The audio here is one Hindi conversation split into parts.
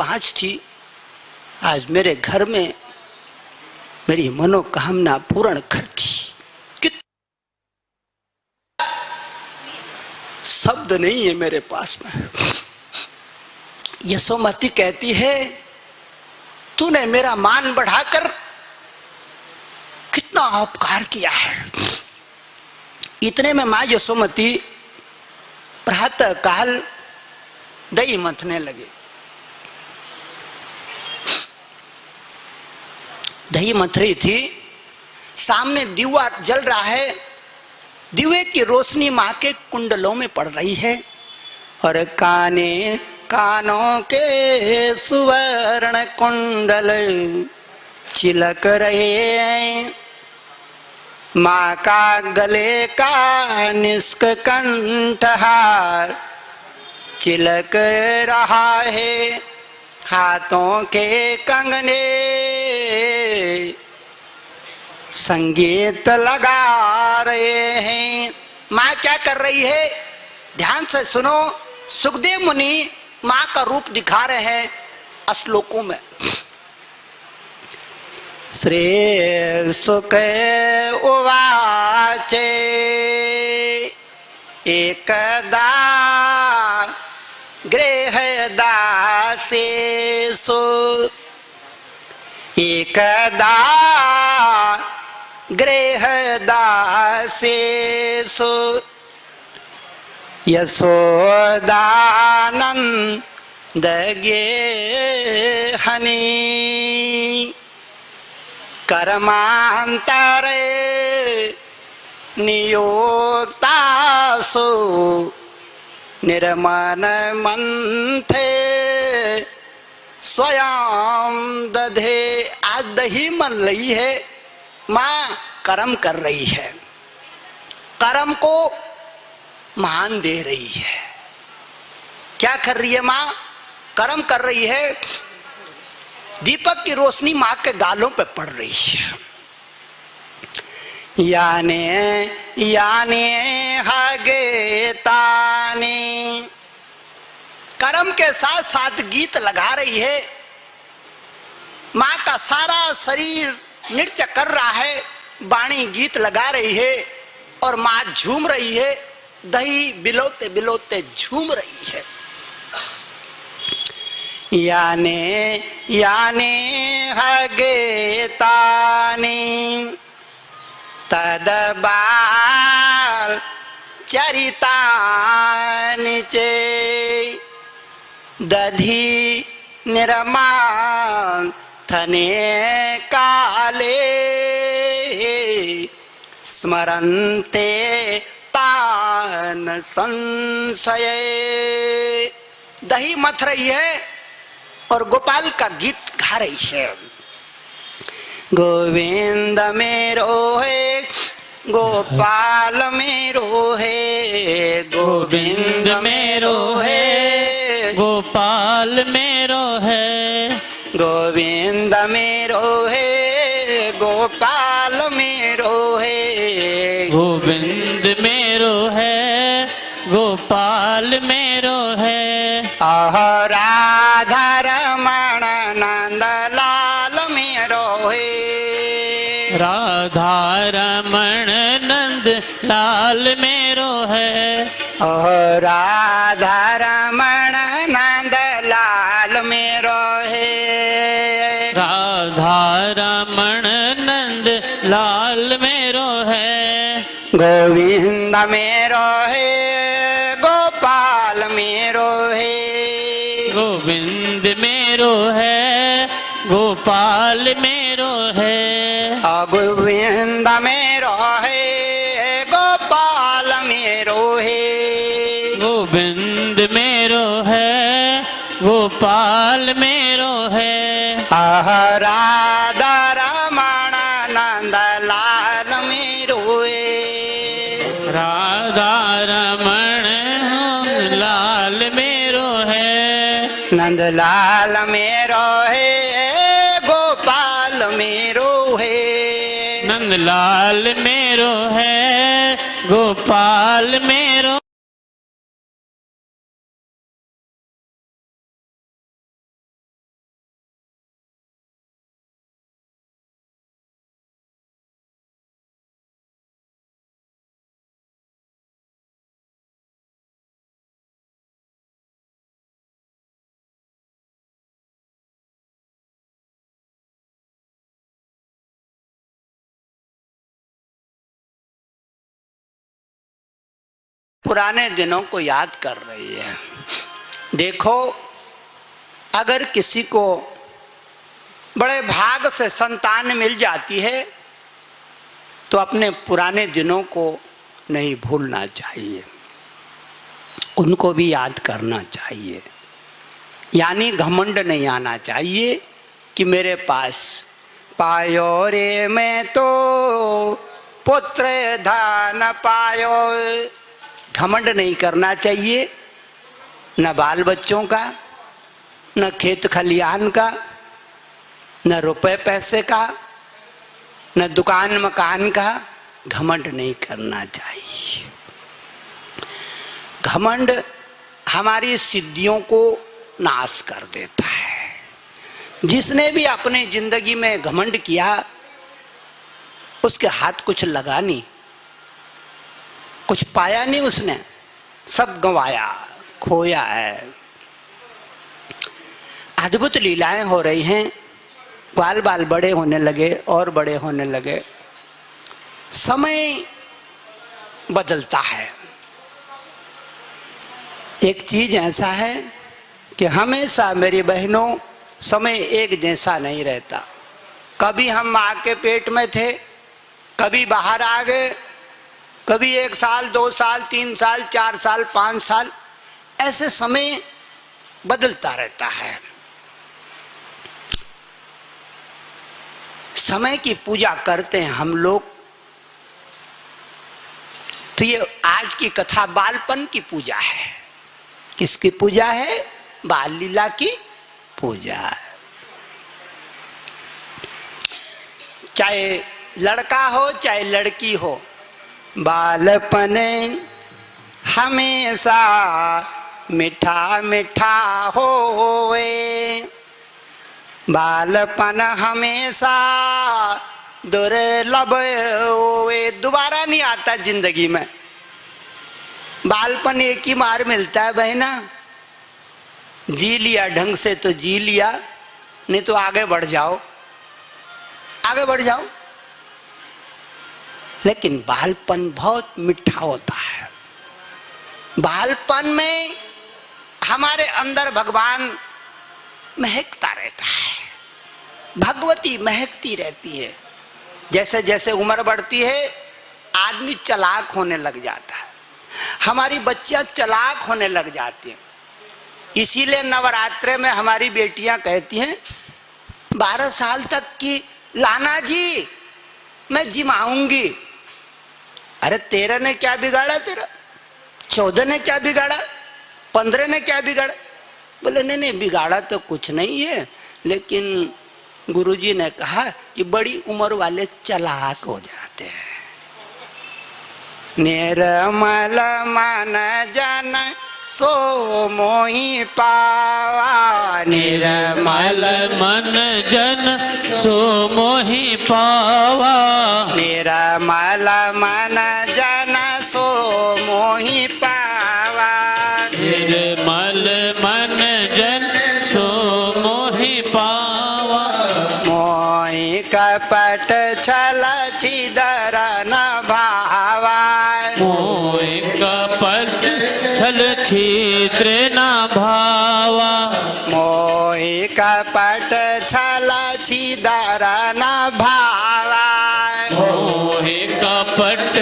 5 थी, आज मेरे घर में मेरी मनोकामना पूर्ण करती। शब्द नहीं है मेरे पास में। यशोमती कहती है, तूने मेरा मान बढ़ाकर कितना उपकार किया है। इतने में मां यशोमती प्रातः काल दही मथने लगे। दही मथ रही थी, सामने दीवा जल रहा है, दिवे की रोशनी मां के कुंडलों में पड़ रही है और कानों के सुवर्ण कुंडल चिलक रहे हैं। मां का गले का निष्क कंठहार चिलक रहा है, हाथों के कंगने संगीत लगा रहे हैं। माँ क्या कर रही है, ध्यान से सुनो। सुखदेव मुनि माँ का रूप दिखा रहे हैं श्लोकों में। श्री सुख उवाचे एकदा गृहदासेषु एकदा गृहदासेषु यशोदानंद गेहनी कर्मांतरे नियोक्तासु निर्मन मंथे स्वयं दधे। आज दही मन रही है, माँ कर्म कर रही है, कर्म को मान दे रही है। क्या कर रही है माँ, कर्म कर रही है। दीपक की रोशनी माँ के गालों पे पड़ रही है। याने याने हगेतानी, कर्म के साथ साथ गीत लगा रही है। माँ का सारा शरीर नृत्य कर रहा है, वाणी गीत लगा रही है और माँ झूम रही है। दही बिलोते बिलोते झूम रही है। याने याने हगेतानी तदबाल चरितानि चे दधि निर्माण थने काले स्मरन्ते तान संशय। दही मथ रही है और गोपाल का गीत गा रही है। गोविंद मेरो है, गोपाल मेरो है, गोविंद मेरो है, गोपाल मेरो है, गोविंद मेरो है, गोपाल मेरो है, गोविंद मेरो है, गोपाल मेरो है। आह राधा रमण नंद लाल मेरो है, राधा रमण नंद लाल मेरो है, आह राधा रमण नंद लाल मेरो है, राधा रमण नंद लाल मेरो है। गोविंद मेरो है, गोपाल मेरो है, गोविंद मेरो है, गोपाल मेरो है, गोविंद मेरो है, गोपाल मेरो है, गोविंद मेरो है, गोपाल मेरो है। आह राधा रमण नंद लाल मेरो है, राधा रमण लाल मेरो है, नंद लाल मेरो है, गोपाल मेरो है, नंद लाल मेरो है, गोपाल मेरो पुराने दिनों को याद कर रही है। देखो, अगर किसी को बड़े भाग से संतान मिल जाती है तो अपने पुराने दिनों को नहीं भूलना चाहिए, उनको भी याद करना चाहिए। यानी घमंड नहीं आना चाहिए कि मेरे पास पायो रे मैं तो पुत्र धन पायो। घमंड नहीं करना चाहिए, न बाल बच्चों का, न खेत खलियान का, न रुपए पैसे का, न दुकान मकान का। घमंड नहीं करना चाहिए। घमंड हमारी सिद्धियों को नाश कर देता है। जिसने भी अपनी जिंदगी में घमंड किया उसके हाथ कुछ लगा नहीं, कुछ पाया नहीं, उसने सब गंवाया, खोया है। अद्भुत लीलाएं हो रही हैं। बाल बाल बड़े होने लगे और बड़े होने लगे। समय बदलता है। एक चीज ऐसा है कि हमेशा मेरी बहनों समय एक जैसा नहीं रहता। कभी हम माँ के पेट में थे, कभी बाहर आ गए, कभी 1 साल 2 साल 3 साल 4 साल 5 साल, ऐसे समय बदलता रहता है। समय की पूजा करते हैं हम लोग। तो ये आज की कथा बालपन की पूजा है। किसकी पूजा है? बाल लीला की पूजा है। चाहे लड़का हो चाहे लड़की हो, बालपन हमेशा मीठा मीठा होवे। बालपन हमेशा दुर्लभ होवे। दोबारा नहीं आता जिंदगी में। बालपन एक ही बार मिलता है बहना। जी लिया ढंग से तो जी लिया, नहीं तो आगे बढ़ जाओ, आगे बढ़ जाओ। लेकिन बालपन बहुत मीठा होता है। बालपन में हमारे अंदर भगवान महकता रहता है, भगवती महकती रहती है। जैसे जैसे उम्र बढ़ती है आदमी चालाक होने लग जाता है। हमारी बच्चियां चालाक होने लग जाती हैं। इसीलिए नवरात्रे में हमारी बेटियां कहती हैं 12 साल तक की लाना जी मैं जिमाऊंगी। अरे 13 ने क्या बिगाड़ा तेरा? 14 ने क्या बिगाड़ा? 15 ने क्या बिगाड़ा? बोले नहीं नहीं बिगाड़ा तो कुछ नहीं है, लेकिन गुरुजी ने कहा कि बड़ी उम्र वाले चालाक हो जाते हैं। निर्मल मन जन सो मोहि पावा। निर्मल मन जन सो मोहि पावा। निर्मल मन जन सो मोहि पावा। निर्मल मन जन सो मोहि पावा। मोहि कपट छल छिदर न भावा। मोहि कपट छल छिद्र न भावा। मोहि कपट छल छिदर न भावा। मोहि कपट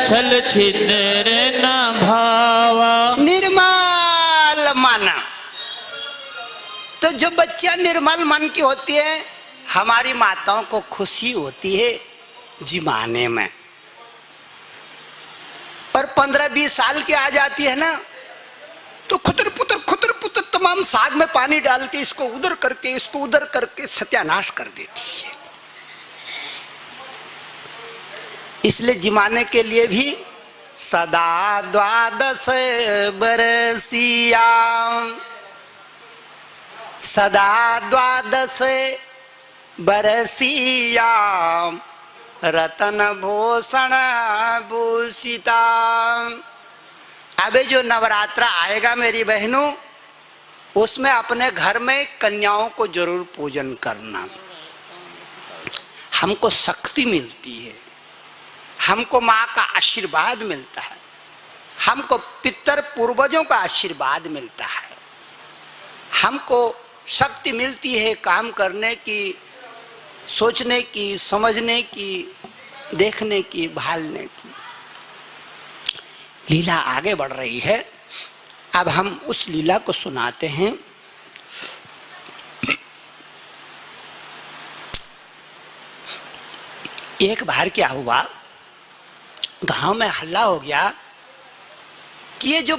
छल छिद्र न भावा। निर्मल मन। तो जो बच्चियां निर्मल मन की होती है, हमारी माताओं को खुशी होती है जिमाने में। पर 15-20 साल की आ जाती है ना, तो खुतर पुतर तमाम साग में पानी डाल के इसको उधर करके इसको उधर करके सत्यानाश कर देती है। इसलिए जिमाने के लिए भी सदा 12 बरसिया। सदा 12 बरसिया रतन भूषण भूषिता। अबे जो नवरात्रा आएगा मेरी बहनों, उसमें अपने घर में कन्याओं को जरूर पूजन करना। हमको शक्ति मिलती है, हमको माँ का आशीर्वाद मिलता है, हमको पितर पूर्वजों का आशीर्वाद मिलता है, हमको शक्ति मिलती है काम करने की, सोचने की, समझने की, देखने की, भालने की। लीला आगे बढ़ रही है। अब हम उस लीला को सुनाते हैं। एक बार क्या हुआ, गांव में हल्ला हो गया कि ये जो